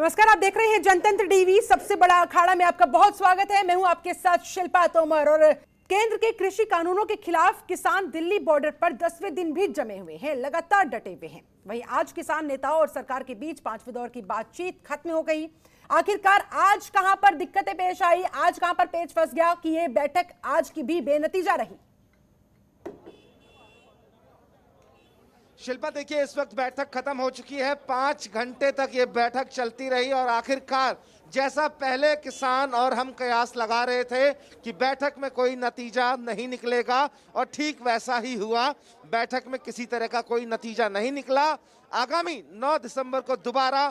नमस्कार, आप देख रहे हैं जनतंत्र टीवी। सबसे बड़ा अखाड़ा में आपका बहुत स्वागत है। मैं हूं आपके साथ शिल्पा तोमर। और केंद्र के कृषि कानूनों के खिलाफ किसान दिल्ली बॉर्डर पर 10वें दिन भी जमे हुए हैं, लगातार डटे हुए हैं। वहीं आज किसान नेताओं और सरकार के बीच 5वें दौर की बातचीत खत्म हो गई। आखिरकार आज कहां पर दिक्कतें पेश आई, आज कहां पर पेच फंस गया कि ये बैठक आज की भी बेनतीजा रही। शिल्पा, देखिए इस वक्त बैठक खत्म हो चुकी है। 5 घंटे तक ये बैठक चलती रही और आखिरकार जैसा पहले किसान और हम कयास लगा रहे थे कि बैठक में कोई नतीजा नहीं निकलेगा, और ठीक वैसा ही हुआ। बैठक में किसी तरह का कोई नतीजा नहीं निकला। आगामी 9 दिसंबर को दोबारा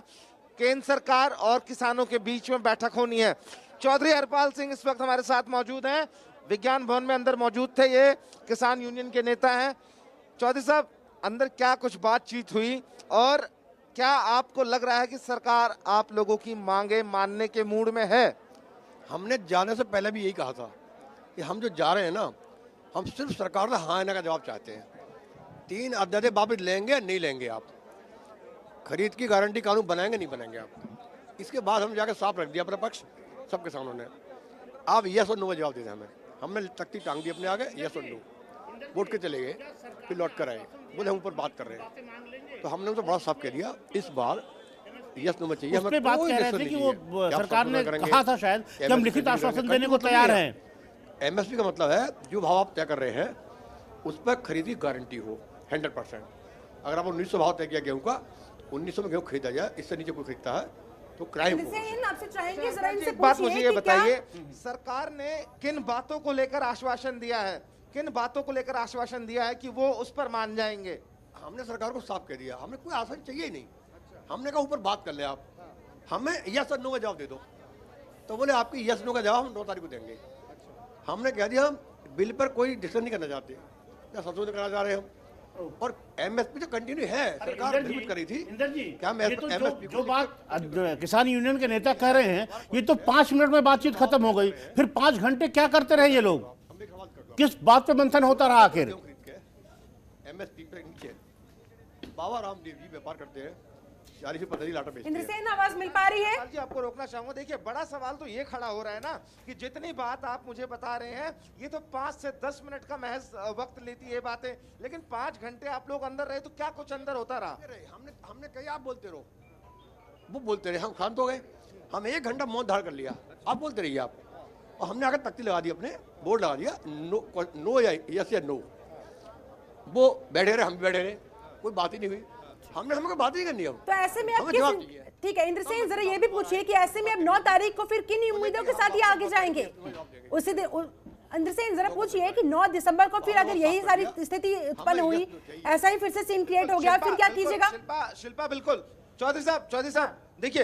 केंद्र सरकार और किसानों के बीच में बैठक होनी है। चौधरी हरपाल सिंह इस वक्त हमारे साथ मौजूद हैं, विज्ञान भवन में अंदर मौजूद थे। ये किसान यूनियन के नेता हैं। चौधरी साहब, अंदर क्या कुछ बातचीत हुई और क्या आपको लग रहा है कि सरकार आप लोगों की मांगे मानने के मूड में है? हमने जाने से पहले भी यही कहा था कि हम जो जा रहे हैं ना, हम सिर्फ सरकार से हाँ ना का जवाब चाहते हैं। 3 अध्यादेश वापस लेंगे नहीं लेंगे, आप खरीद की गारंटी कानून बनाएंगे नहीं बनाएंगे आप। इसके बाद हम जाकर साफ रख दिया अपना पक्ष सब किसानों ने। आप यस और नो का जवाब देते हैं हमें। हमने तख्ती टांग दी अपने आगे, यस और नो। वोट के चले गए, फिर लौट कर आए, बोले हम ऊपर बात कर रहे हैं। तो हमने तो बड़ा साफ कह दिया, इस बार यस नो में चाहिए। उस पे बात कह रहे थे कि वो सरकार ने कहा था शायद कि हम लिखित आश्वासन देने को तैयार हैं। एमएसपी का मतलब है जो भाव आप तय कर रहे हैं उस पर खरीदी गारंटी हो 100%। अगर आप 1900 भाव तय किया गेहूं का, 1900 में गेहूं खरीदा जाए, इससे नीचे कोई खरीदता है तो क्राइम हो। आपसे चाहेंगे जरा इनसे बात मुझे ये बताइए, सरकार ने किन बातों को लेकर आश्वासन दिया है, किन बातों को लेकर आश्वासन दिया है कि वो उस पर मान जाएंगे? हमने सरकार को साफ कह दिया, हमें कोई आश्वासन चाहिए ही नहीं। हमने कहा ऊपर बात कर ले आप, हमें यस और नो का जवाब दे दो। तो बोले आपकी यस नो का जवाब हम 9 तारीख को देंगे। हमने कह दिया हम बिल पर कोई डिसीजन नहीं करना चाहते या संशोधन करना चाह रहे हैं हम। और एमएसपी तो कंटिन्यू है, सरकार लिमिट करी थी। क्या एमएसपी जो बात किसान यूनियन के नेता कह रहे हैं, ये तो 5 मिनट में बातचीत खत्म हो गई। फिर 5 घंटे क्या करते रहे ये लोग? किस बात पे मंथन होता रहा आखिर? एमएसपी पे नीचे बाबा रामदेव जी व्यापार करते हैं, 40 पतली लाटा बेचते हैं। इंद्रसेन, आवाज मिल पा रही है? जी, आपको रोकना चाहूंगा। देखिए, बड़ा सवाल तो ये खड़ा हो रहा है ना कि जितनी बात आप मुझे बता रहे हैं, ये तो 5 से 10 मिनट का महज वक्त लेती है बातें, लेकिन 5 घंटे आप लोग अंदर रहे तो क्या कुछ अंदर होता रहा? हमने कहा आप बोलते रहो, वो बोलते रहे, हम शांत हो गए। हम 1 घंटा मौन धारण कर लिया, आप बोलते रहिए आप। और हमने आकर तख्ती लगा दी, अपने बोर्ड लगा दिया, नो या यस या नो। वो बैठे रहे, हम भी बैठे रहे, कोई बात ही नहीं हुई। हमने कोई बात नहीं करनी। अब तो ऐसे में अब ठीक है इंद्रसेन, जरा ये भी पूछिए कि ऐसे में अब 9 तारीख को फिर किन उम्मीदों के साथ ये आगे जाएंगे? उसी दिन इंद्रसेन जरा पूछिए कि 9 दिसंबर को फिर अगर यही सारी स्थिति उत्पन्न हुई, ऐसा ही फिर से सीन क्रिएट हो गया, फिर क्या कीजिएगा? शिल्पा बिल्कुल। चौधरी साहब देखिए,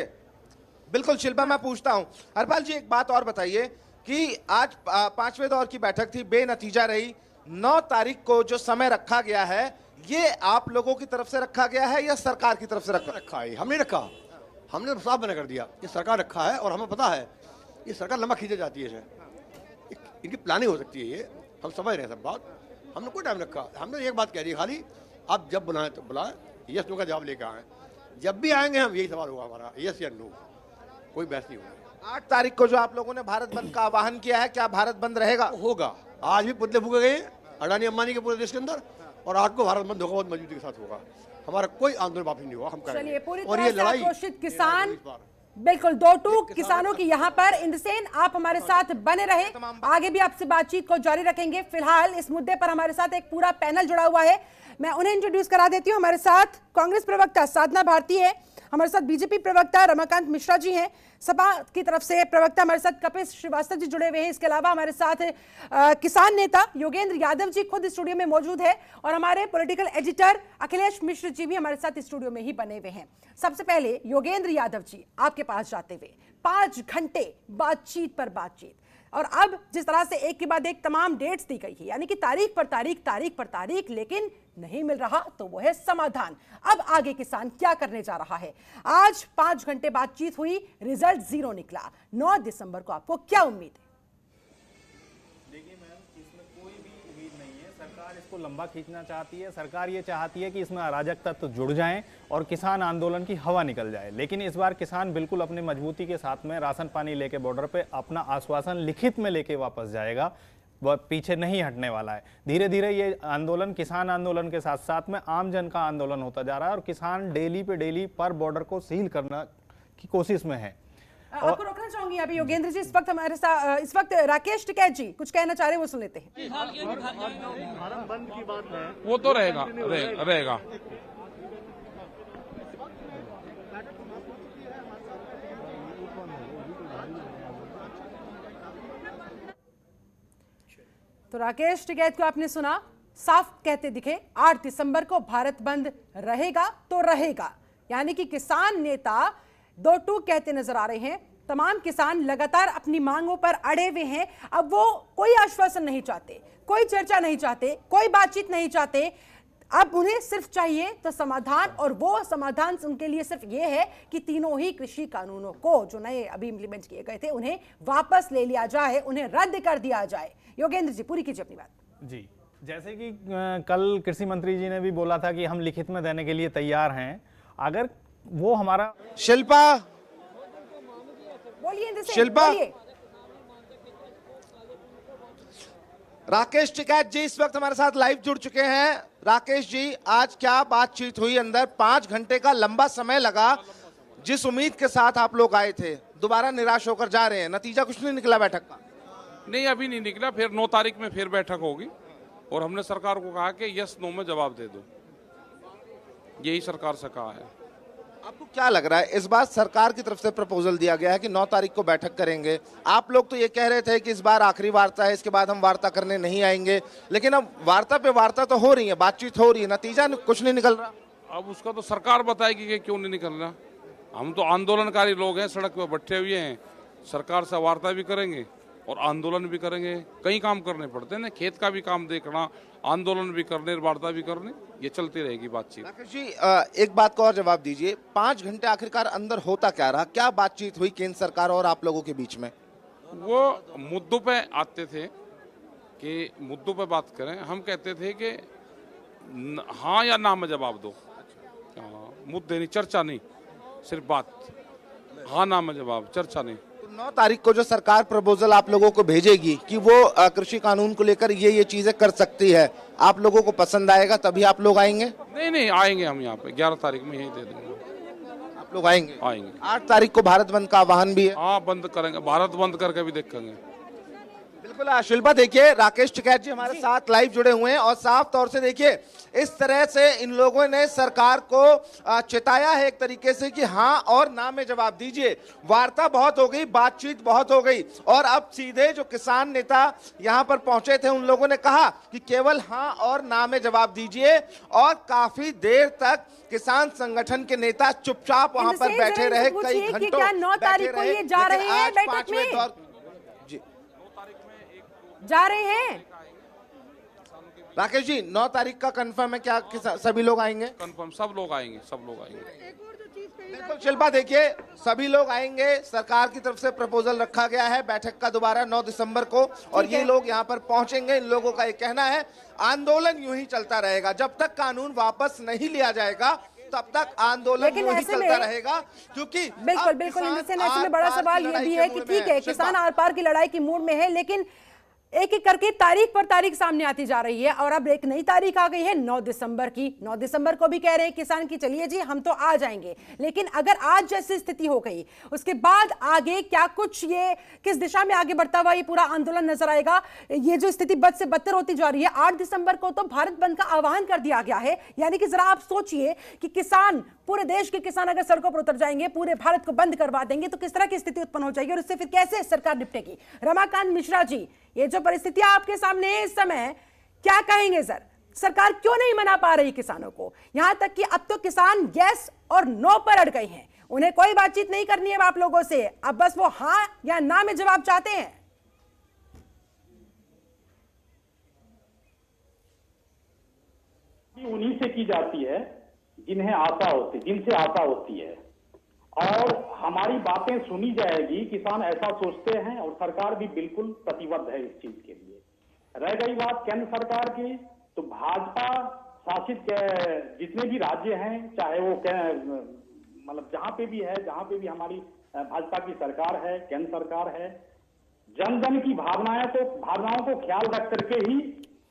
बिल्कुल शिल्पा, मैं पूछता हूं। हरपाल जी, एक बात और बताइए कि आज 5वें दौर की बैठक थी, बेनतीजा रही। 9 तारीख को जो समय रखा गया है, ये आप लोगों की तरफ से रखा गया है या सरकार की तरफ से रखा है? हमने रखा, हमने तो साफ मना कर दिया कि सरकार रखा है। और हमें पता है ये सरकार लंबा खींचे जाती है, इनकी प्लानिंग हो सकती है, ये हम समझ रहे हैं सब बात। हमने कोई टाइम रखा, हमने एक बात कह दी खाली, आप जब बुलाएं तो बुलाएं, यस नो का जवाब लेकर आए। जब भी आएंगे हम यही सवाल होगा हमारा, यस या नो, कोई बहस नहीं होगी। 8 तारीख को जो आप लोगों ने भारत बंद का आह्वान किया है, क्या भारत बंद रहेगा? होगा। आज भी पुतले फूके गए अडानी अंबानी के पूरे देश के अंदर, और 8 को भारत बंद होगा, बहुत मजबूती के साथ होगा। हमारा कोई आंदोलन वापस नहीं होगा, हम करेंगे। और ये लड़ाई आक्रोशित किसान, बिल्कुल 2 टूक किसानों की यहाँ पर। इंद्रसेन, आप हमारे साथ बने रहे, आगे भी आपसे बातचीत को जारी रखेंगे। फिलहाल इस मुद्दे पर हमारे साथ एक पूरा पैनल जुड़ा हुआ है, मैं उन्हें इंट्रोड्यूस करा देती हूँ। हमारे साथ कांग्रेस प्रवक्ता साधना भारती है, हमारे साथ बीजेपी प्रवक्ता रमाकांत मिश्रा जी हैं, सपा की तरफ से प्रवक्ता हमारे साथ कपिल श्रीवास्तव जी जुड़े हुए हैं। इसके अलावा हमारे साथ किसान नेता योगेंद्र यादव जी खुद स्टूडियो में मौजूद है, और हमारे पॉलिटिकल एडिटर अखिलेश मिश्र जी भी हमारे साथ स्टूडियो में ही बने हुए हैं। सबसे पहले योगेंद्र यादव जी, आपके पास जाते हुए 5 घंटे बातचीत पर बातचीत, और अब जिस तरह से एक के बाद एक तमाम डेट्स दी गई है, यानी कि तारीख पर तारीख, लेकिन नहीं मिल रहा तो वो है समाधान। अब आगे किसान क्या करने जा रहा है? आज 5 घंटे बातचीत हुई, रिजल्ट 0 निकला। 9 दिसंबर को आपको क्या उम्मीद है? देखिए मैम, इसमें कोई भी उम्मीद नहीं है। सरकार सरकार इसको लंबा खींचना चाहती है। सरकार ये चाहती है कि इसमें अराजक तत्व जुड़ जाएं और किसान आंदोलन की हवा निकल जाए। लेकिन इस बार किसान बिल्कुल अपनी मजबूती के साथ में राशन पानी लेके बॉर्डर पे अपना आश्वासन लिखित में लेके वापस जाएगा, वह पीछे नहीं हटने वाला है। धीरे धीरे ये आंदोलन किसान आंदोलन के साथ साथ में आम जन का आंदोलन होता जा रहा है और किसान डेली पे डेली पर बॉर्डर को सील करना की कोशिश में है। आपको रोकना चाहूंगी अभी योगेंद्र जी, इस वक्त हमारे साथ इस वक्त राकेश टिकैत जी कुछ कहना चाह रहे हैं, वो सुन लेते हैं। वो तो रहेगा। तो राकेश टिकैत को आपने सुना, साफ कहते दिखे 8 दिसंबर को भारत बंद रहेगा तो रहेगा, यानी कि किसान नेता दो टूक कहते नजर आ रहे हैं। तमाम किसान लगातार अपनी मांगों पर अड़े हुए हैं। अब वो कोई आश्वासन नहीं चाहते, कोई चर्चा नहीं चाहते, कोई बातचीत नहीं चाहते। अब उन्हें सिर्फ चाहिए तो समाधान, और वो समाधान उनके लिए सिर्फ ये है कि तीनों ही कृषि कानूनों को जो नए अभी इंप्लीमेंट किए गए थे उन्हें वापस ले लिया जाए, उन्हें रद्द कर दिया जाए। योगेंद्र जी पूरी कीजिए अपनी बात। जी, जैसे कि कल कृषि मंत्री जी ने भी बोला था कि हम लिखित में देने के लिए तैयार हैं। अगर वो हमारा शिल्पा बोलिए, शिल्पा, राकेश टिकैत जी इस वक्त हमारे साथ लाइव जुड़ चुके हैं। राकेश जी, आज क्या बातचीत हुई अंदर? 5 घंटे का लंबा समय लगा। जिस उम्मीद के साथ आप लोग आए थे, दोबारा निराश होकर जा रहे हैं। नतीजा कुछ नहीं निकला बैठक का? नहीं, अभी नहीं निकला। फिर 9 तारीख में फिर बैठक होगी और हमने सरकार को कहा कि यस नो में जवाब दे दो, यही सरकार से कहा है। आपको क्या लग रहा है, इस बार सरकार की तरफ से प्रपोजल दिया गया है कि 9 तारीख को बैठक करेंगे। आप लोग तो ये कह रहे थे कि इस बार आखिरी वार्ता है, इसके बाद हम वार्ता करने नहीं आएंगे, लेकिन अब वार्ता पे वार्ता तो हो रही है, बातचीत हो रही है, नतीजा कुछ नहीं निकल रहा। अब उसका तो सरकार बताएगी कि क्यों नहीं निकल रहा। हम तो आंदोलनकारी लोग हैं, सड़क पे बैठे हुए हैं। सरकार से वार्ता भी करेंगे और आंदोलन भी करेंगे। कई काम करने पड़ते हैं ना, खेत का भी काम देखना, आंदोलन भी करने, वार्ता भी करने, ये चलती रहेगी बातचीत। राकेश जी, एक बात को और जवाब दीजिए। 5 घंटे आखिरकार अंदर होता क्या रहा? क्या बातचीत हुई केंद्र सरकार और आप लोगों के बीच में? वो मुद्दों पे आते थे कि मुद्दों पे बात करें। हम कहते थे कि हाँ या ना में जवाब दो। मुद्दे नहीं, चर्चा नहीं, सिर्फ बात। हाँ ना में जवाब, चर्चा नहीं। 9 तारीख को जो सरकार प्रपोजल आप लोगों को भेजेगी कि वो कृषि कानून को लेकर ये चीजें कर सकती है, आप लोगों को पसंद आएगा तभी आप लोग आएंगे? नहीं, आएंगे हम यहाँ पे 11 तारीख में यही दे देंगे। आप लोग आएंगे? 8 तारीख को भारत बंद का आह्वान भी है। हाँ, बंद करेंगे, भारत बंद करके भी देखेंगे। बिल्कुल। शिल्पा, देखिए राकेश टिकैत जी हमारे साथ लाइव जुड़े हुए हैं और साफ तौर से देखिए इस तरह से इन लोगों ने सरकार को चिताया है एक तरीके से कि हाँ और ना में जवाब दीजिए। वार्ता बहुत हो गई, बातचीत बहुत हो गई और अब सीधे जो किसान नेता यहाँ पर पहुंचे थे उन लोगों ने कहा कि केवल हाँ और ना में जवाब दीजिए। और काफी देर तक किसान संगठन के नेता चुपचाप वहां पर बैठे रहे, कई घंटों क्या 9 तारीख को ये जा रहे हैं बैठक में? जा रहे हैं राकेश जी, 9 तारीख का कंफर्म है क्या? सभी लोग आएंगे? कंफर्म, सब लोग आएंगे, सब लोग आएंगे। बिल्कुल शिल्पा, देखिए सभी लोग आएंगे। सरकार की तरफ से प्रपोजल रखा गया है बैठक का दोबारा 9 दिसंबर को और ये लोग यहाँ पर पहुंचेंगे। इन लोगों का ये कहना है आंदोलन यूं ही चलता रहेगा जब तक कानून वापस नहीं लिया जाएगा, तब तक आंदोलन यूं ही चलता रहेगा। क्योंकि बिल्कुल ऐसे में बड़ा सवाल ये भी है कि ठीक है किसान आर पार की लड़ाई की मूड में है, लेकिन एक एक करके तारीख पर तारीख सामने आती जा रही है और अब एक नई तारीख आ गई है 9 दिसंबर की। 9 दिसंबर को भी कह रहे हैं किसान की चलिए जी हम तो आ जाएंगे, लेकिन अगर आज जैसी स्थिति हो गई उसके बाद आगे क्या कुछ ये किस दिशा में आगे बढ़ता हुआ ये पूरा आंदोलन नजर आएगा? ये जो स्थिति बद से बदतर होती जा रही है, 8 दिसंबर को तो भारत बंद का आह्वान कर दिया गया है। यानी कि जरा आप सोचिए कि किसान, पूरे देश के किसान अगर सड़कों पर उतर जाएंगे, पूरे भारत को बंद करवा देंगे तो किस तरह की स्थिति उत्पन्न हो जाएगी और उससे फिर कैसे सरकार निपटेगी? रमाकांत मिश्रा जी, ये जो परिस्थितियां आपके सामने है इस समय, क्या कहेंगे सर? सरकार क्यों नहीं मना पा रही किसानों को? यहां तक कि अब तो किसान यस और नो पर अड़ गए हैं, उन्हें कोई बातचीत नहीं करनी है आप लोगों से, अब बस वो हां या ना में जवाब चाहते हैं। उन्हीं से की जाती है जिनसे आशा होती है और हमारी बातें सुनी जाएगी। किसान ऐसा सोचते हैं और सरकार भी बिल्कुल प्रतिबद्ध है इस चीज के लिए। रह गई बात केंद्र सरकार की, तो भाजपा शासित जितने भी राज्य हैं, चाहे वो मतलब जहां पे भी है, जहां पे भी हमारी भाजपा की सरकार है, केंद्र सरकार है, जन जन की भावनाओं को ख्याल रख करके ही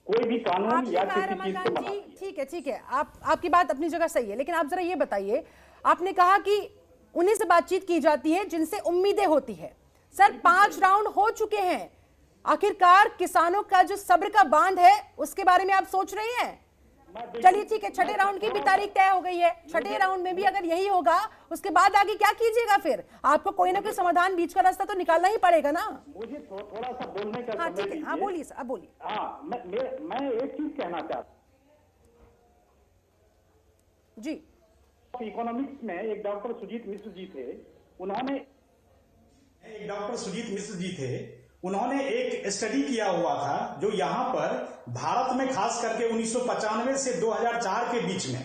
कोई भी कानून या किसी चीज को बनाती है। ठीक है, आपकी बात अपनी जगह सही है, लेकिन आप जरा ये बताइए, आपने कहा कि उन्हीं से बातचीत की जाती है जिनसे उम्मीदें होती है। सर 5 राउंड हो चुके हैं, आखिरकार किसानों का जो सब्र का बांध है उसके बारे में आप सोच रहे हैं? चलिए ठीक है, छठे राउंड की भी तारीख तय हो गई है, छठे राउंड में भी अगर यही होगा उसके बाद आगे क्या कीजिएगा? फिर आपको कोई ना कोई समाधान, बीच का रास्ता तो निकालना ही पड़ेगा ना। मुझे थोड़ा सा बोलने का हाँ ठीक है, हाँ बोलिए सर, आप बोलिए। हाँ, मैं एक चीज कहना चाहता जी। इकोनॉमिक्स में एक डॉक्टर सुजीत मिश्र जी थे, उन्होंने एक स्टडी किया हुआ था जो यहाँ पर भारत में खास करके 1995 से 2004 के बीच में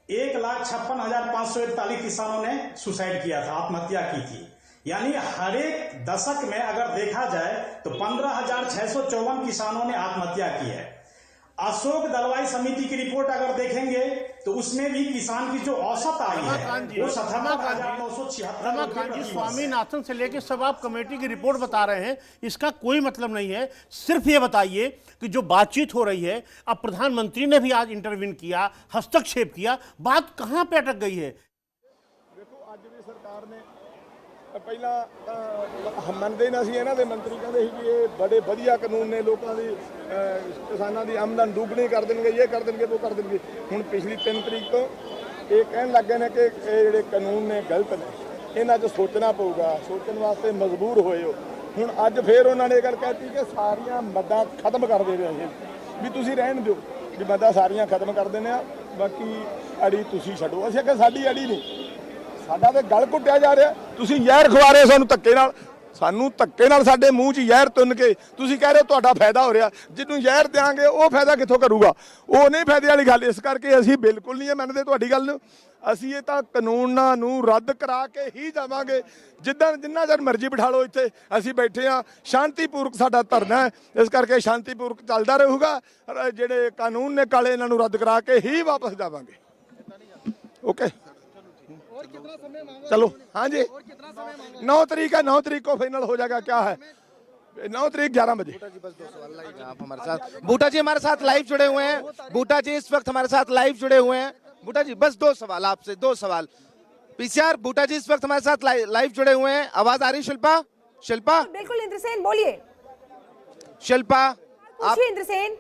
1,56,541 किसानों ने सुसाइड किया था, आत्महत्या की थी। यानी हर एक दशक में अगर देखा जाए तो 15,654 किसानों ने आत्महत्या की है। अशोक दलवाई समिति की रिपोर्ट अगर देखेंगे तो उसमें भी किसान की जो औसत आई है वो 77,976। रमाकांत जी, स्वामीनाथन से लेकर सब आप कमेटी की रिपोर्ट बता रहे हैं, इसका कोई मतलब नहीं है। सिर्फ ये बताइए कि जो बातचीत हो रही है, अब प्रधानमंत्री ने भी आज इंटरवीन किया, हस्तक्षेप किया, बात कहां पे अटक गई है? देखो आज भी सरकार ने ਪਹਿਲਾਂ ਤਾਂ ਮੰਨਦੇ ਨਾ ਸੀ, ਇਹਨਾਂ ਦੇ ਮੰਤਰੀ ਕਹਿੰਦੇ ਸੀ ਕਿ ਇਹ ਬੜੇ ਵਧੀਆ ਕਾਨੂੰਨ ਨੇ, ਲੋਕਾਂ ਦੀ ਕਿਸਾਨਾਂ ਦੀ ਆਮਦਨ ਦੁੱਗਣੀ ਕਰ ਦੇਣਗੇ, ਇਹ ਕਰ ਦੇਣਗੇ, ਉਹ ਕਰ ਦੇਣਗੇ। ਹੁਣ ਪਿਛਲੀ 3 ਤਰੀਕ ਤੋਂ ਇਹ ਕਹਿਣ ਲੱਗੇ ਨੇ ਕਿ ਇਹ ਜਿਹੜੇ ਕਾਨੂੰਨ ਨੇ ਗਲਤ ਨੇ, ਇਹਨਾਂ 'ਚ ਸੋਚਣਾ ਪਊਗਾ, ਸੋਚਣ ਵਾਸਤੇ ਮਜਬੂਰ ਹੋਏ ਹੋ। ਹੁਣ ਅੱਜ ਫੇਰ ਉਹਨਾਂ ਨੇ ਇਹ ਗੱਲ ਕਹਿਤੀ ਕਿ ਸਾਰੀਆਂ ਮੱਦਾਂ ਖਤਮ ਕਰ ਦੇ ਰਹੇ ਵੀ ਤੁਸੀਂ ਰਹਿਣ ਦਿਓ, ਵੀ ਮੱਦਾਂ ਸਾਰੀਆਂ ਖਤਮ ਕਰ ਦੇਣੇ ਆ, ਬਾਕੀ ਅੜੀ ਤੁਸੀਂ ਛੱਡੋ। ਅਸੀਂ ਕਿ ਸਾਡੀ ਅੜੀ ਨਹੀਂ, ਸਾਡਾ ਤੇ ਗਲ ਘੁੱਟਿਆ ਜਾ ਰਿਹਾ। ਤੁਸੀਂ ਜ਼ਹਿਰ ਖਵਾ ਰਹੇ ਸਾਨੂੰ ਧੱਕੇ ਨਾਲ, ਸਾਡੇ ਮੂੰਹ 'ਚ ਜ਼ਹਿਰ ਤੁੰਨ ਕੇ ਤੁਸੀਂ ਕਹਿ ਰਹੇ ਤੁਹਾਡਾ ਫਾਇਦਾ ਹੋ ਰਿਹਾ। ਜਿਹਨੂੰ ਜ਼ਹਿਰ ਦਿਆਂਗੇ ਉਹ ਫਾਇਦਾ ਕਿੱਥੋਂ ਕਰੂਗਾ? ਉਹ ਨਹੀਂ ਫਾਇਦੇ ਵਾਲੀ ਗੱਲ। ਇਸ ਕਰਕੇ ਅਸੀਂ ਬਿਲਕੁਲ ਨਹੀਂ ਮੰਨਦੇ ਤੁਹਾਡੀ ਗੱਲ ਨੂੰ। ਅਸੀਂ ਇਹ ਤਾਂ ਕਾਨੂੰਨਾਂ ਨੂੰ ਰੱਦ ਕਰਾ ਕੇ ਹੀ ਜਾਵਾਂਗੇ। ਜਿੰਨਾ ਚਿਰ ਮਰਜ਼ੀ ਬਿਠਾ ਲਓ ਇੱਥੇ, ਅਸੀਂ ਬੈਠੇ ਆ। ਸ਼ਾਂਤੀਪੂਰਵਕ ਸਾਡਾ ਧਰਨਾ ਹੈ, ਇਸ ਕਰਕੇ ਸ਼ਾਂਤੀਪੂਰਵਕ ਚੱਲਦਾ ਰਹੂਗਾ। ਜਿਹੜੇ ਕਾਨੂੰਨ ਨੇ ਕਾਲੇ, ਇਹਨਾਂ ਨੂੰ ਰੱਦ ਕਰਾ ਕੇ ਹੀ ਵਾਪਸ ਜਾਵਾਂਗੇ। ਓਕੇ, चलो। हाँ जी, 9 तारीख है, 9 तारीख को फाइनल हो जाएगा। क्या है, 9 तारीख 11 बजे। आप हमारे साथ, बूटा जी हमारे साथ लाइव जुड़े हुए हैं। बूटा जी इस वक्त हमारे साथ लाइव जुड़े हुए हैं। बूटा जी बस 2 सवाल आपसे, 2 सवाल। पीसीआर, बूटा जी इस वक्त हमारे साथ लाइव जुड़े हुए हैं। आवाज आ रही? शिल्पा बिल्कुल इंद्रसेन बोलिए। शिल्पा पूछिए इंद्रसेन।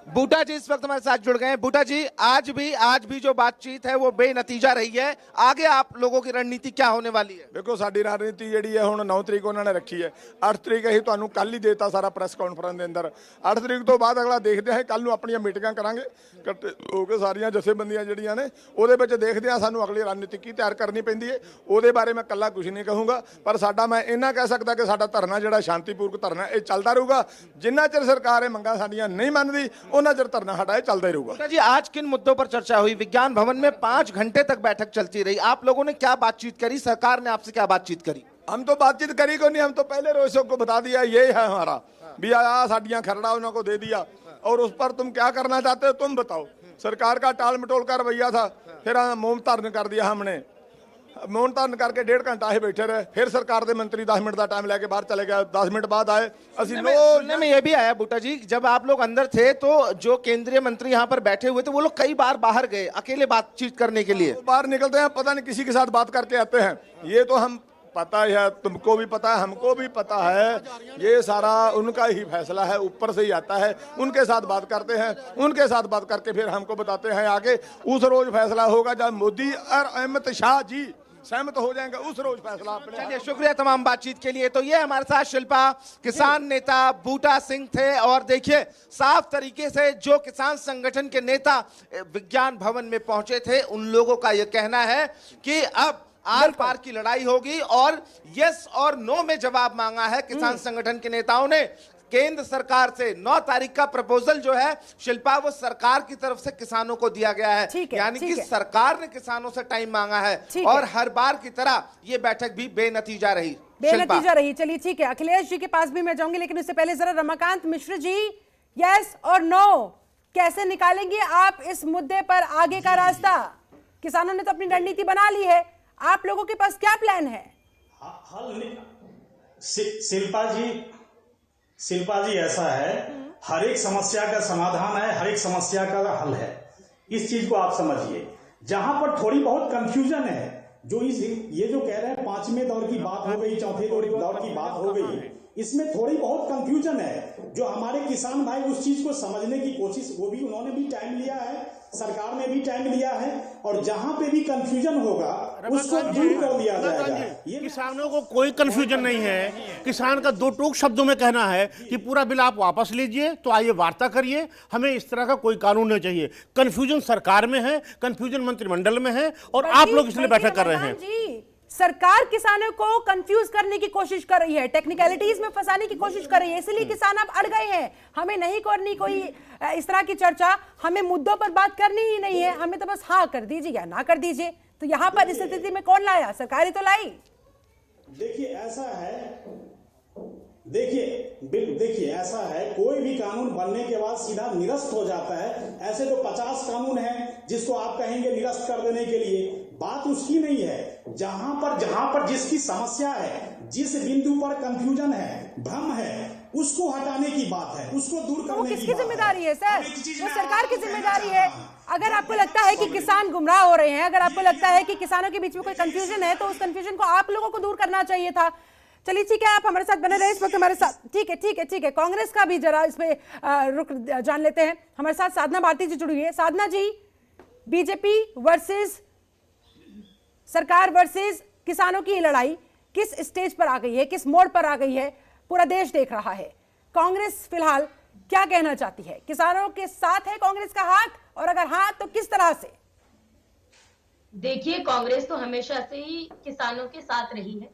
बूटा जी इस वक्त हमारे साथ जुड़ गए हैं। बूटा जी, आज भी जो बातचीत है वो बेनतीजा रही है। आगे आप लोगों की रणनीति क्या होने वाली है? देखो साडी रणनीति ਜਿਹੜੀ ਹੈ ਹੁਣ 9 ਤਰੀਕ ਉਹਨਾਂ ਨੇ ਰੱਖੀ ਹੈ। 8 ਤਰੀਕ ਅਸੀਂ ਤੁਹਾਨੂੰ ਕੱਲ ਹੀ ਦੇਤਾ ਸਾਰਾ ਪ੍ਰੈਸ ਕਾਨਫਰੰਸ ਦੇ ਅੰਦਰ। 8 ਤਰੀਕ ਤੋਂ ਬਾਅਦ ਅਗਲਾ ਦੇਖਦੇ ਹਾਂ, ਕੱਲ ਨੂੰ ਆਪਣੀਆਂ ਮੀਟਿੰਗਾਂ ਕਰਾਂਗੇ ਇਕੱਠੇ ਹੋ ਕੇ ਸਾਰੀਆਂ ਜਥੇਬੰਦੀਆਂ ਜਿਹੜੀਆਂ ਨੇ, ਉਹਦੇ ਵਿੱਚ ਦੇਖਦੇ ਹਾਂ ਸਾਨੂੰ ਅਗਲੀ ਰਣਨੀਤੀ ਕੀ ਤਿਆਰ ਕਰਨੀ ਪੈਂਦੀ ਹੈ। ਉਹਦੇ ਬਾਰੇ ਮੈਂ ਕੱਲਾ ਕੁਝ ਨਹੀਂ ਕਹੂੰਗਾ, ਪਰ ਸਾਡਾ ਮੈਂ ਇੰਨਾ ਕਹਿ ਸਕਦਾ ਕਿ ਸਾਡਾ ਧਰਨਾ ਜਿਹੜਾ ਸ਼ਾਂਤੀਪੂਰਵਕ ਧਰਨਾ ਇਹ ਚੱਲਦਾ ਰਹੂਗਾ। ਜਿੰਨਾ ਚਿਰ ਸਰਕਾਰ ਇਹ ਮੰਗਾਂ ਸਾਡੀਆਂ ਨਹੀਂ ਮੰਨਦੀ ਉਹਨਾਂ ਚਿਰ ਧਰਨਾ ਸਾਡਾ ਇਹ ਚੱਲਦਾ ਹੀ ਰਹੂਗਾ। जी, आज किन मुद्दों पर चर्चा हुई? विज्ञान भवन में 5 घंटे तक बैठक चलती रही। आप लोगों ने क्या बातचीत करी? सरकार ने आपसे क्या बातचीत करी? हम तो बातचीत करी को नहीं, हम तो पहले रोज़ को बता दिया ये है हमारा भी साड़ियाँ खरड़ा उनको दे दिया, और उस पर तुम क्या करना चाहते हो तुम बताओ। सरकार का टाल मटोल का रवैया था, फिर मौन धारण कर दिया हमने। मौन धारण करके 1.5 घंटा ही बैठे रहे। फिर सरकार के मंत्री 10 मिनट का टाइम लेके बाहर चले गए। 10 मिनट बाद आए। सुनने में ये भी आया बूटा जी, जब आप लोग अंदर थे तो जो केंद्रीय मंत्री यहाँ पर बैठे हुए थे वो लोग कई बार बाहर गए अकेले बातचीत करने के लिए। बाहर निकलते हैं, पता नहीं किसी के साथ बात करके आते हैं। ये तो हम पता है, तुमको भी पता है, हमको भी पता है। ये सारा उनका ही फैसला है, ऊपर से ही आता है। उनके साथ बात करते हैं, उनके साथ बात करके फिर हमको बताते हैं आगे। उस रोज फैसला होगा जब मोदी और अमित शाह जी सहमत हो जाएंगे, उस रोज फैसला अपने। चलिए, शुक्रिया तमाम बातचीत के लिए। तो ये हमारे साथ शिल्पा, किसान नेता बूटा सिंह थे। और देखिए साफ तरीके से जो किसान संगठन के नेता विज्ञान भवन में पहुंचे थे, उन लोगों का यह कहना है कि अब आर पार की लड़ाई होगी और यस और नो में जवाब मांगा है किसान संगठन के नेताओं ने केंद्र सरकार से। 9 तारीख का प्रपोजल जो है शिल्पा, वो सरकार की तरफ से किसानों को दिया गया है। यानी कि सरकार ने किसानों से टाइम मांगा है और हर बार की तरह ये बैठक भी बेनतीजा रही। चलिए ठीक है, अखिलेश जी के पास भी मैं जाऊंगी, लेकिन उससे पहले जरा रमाकांत मिश्र जी, यस और नो कैसे निकालेंगे आप इस मुद्दे पर आगे का रास्ता? किसानों ने तो अपनी रणनीति बना ली है, आप लोगों के पास क्या प्लान है? शिल्पा जी ऐसा है, हर एक समस्या का समाधान है, हर एक समस्या का हल है। इस चीज को आप समझिए। जहां पर थोड़ी बहुत कंफ्यूजन है, जो ये जो कह रहे हैं पांचवें दौर की बात हो गई, चौथे दौर की बात हो गई, इसमें थोड़ी बहुत कंफ्यूजन है। जो हमारे किसान भाई उस चीज को समझने की कोशिश, वो भी उन्होंने भी टाइम लिया है, सरकार ने भी टाइम लिया है, और जहां पे भी कंफ्यूजन होगा उसको दूर कर दिया जाएगा। ये किसानों को कोई कंफ्यूजन नहीं है। किसान का दो टूक शब्दों में कहना है कि पूरा बिल आप वापस लीजिए, तो आइए वार्ता करिए, हमें इस तरह का कोई कानून नहीं चाहिए। कंफ्यूजन सरकार में है, कंफ्यूजन मंत्रिमंडल में है, और आप लोग इसलिए बैठक कर रहे हैं। सरकार किसानों को कंफ्यूज करने की कोशिश कर रही है, टेक्निकलिटीज में फंसाने की कोशिश कर रही है, इसलिए किसान अब अड़ गए हैं। हमें नहीं करनी कोई इस तरह की चर्चा, हमें मुद्दों पर बात करनी ही नहीं है, हमें तो बस हाँ कर दीजिए या ना कर दीजिए। तो यहाँ पर इस स्थिति में कौन लाया? सरकार ही तो लाई। देखिए ऐसा है, देखिए ऐसा है, कोई भी कानून बनने के बाद सीधा निरस्त हो जाता है। ऐसे तो 50 कानून हैं जिसको आप कहेंगे निरस्त कर देने के लिए। बात उसकी नहीं है। जहां पर जिसकी समस्या है, जिस बिंदु पर कंफ्यूजन है, भ्रम है, उसको हटाने की बात है, उसको दूर करने की बात है। किसकी जिम्मेदारी है सर? वो सरकार की जिम्मेदारी है। अगर आपको लगता है कि किसान गुमराह हो रहे हैं, अगर आपको लगता है कि किसानों के बीच में कोई कंफ्यूजन है, तो उस कंफ्यूजन को आप लोगों को दूर करना चाहिए था। चलिए ठीक है, आप हमारे साथ बने रहे इस वक्त हमारे साथ। ठीक है। कांग्रेस का भी जरा इस पे रुख जान लेते हैं। हमारे साथ साधना भारती जी जुड़ी है। साधना जी, बीजेपी वर्सेस सरकार वर्सेस किसानों की लड़ाई किस स्टेज पर आ गई है, किस मोड़ पर आ गई है, पूरा देश देख रहा है। कांग्रेस फिलहाल क्या कहना चाहती है? किसानों के साथ है कांग्रेस का हाथ, और अगर हाथ तो किस तरह से? देखिए, कांग्रेस तो हमेशा से ही किसानों के साथ रही है।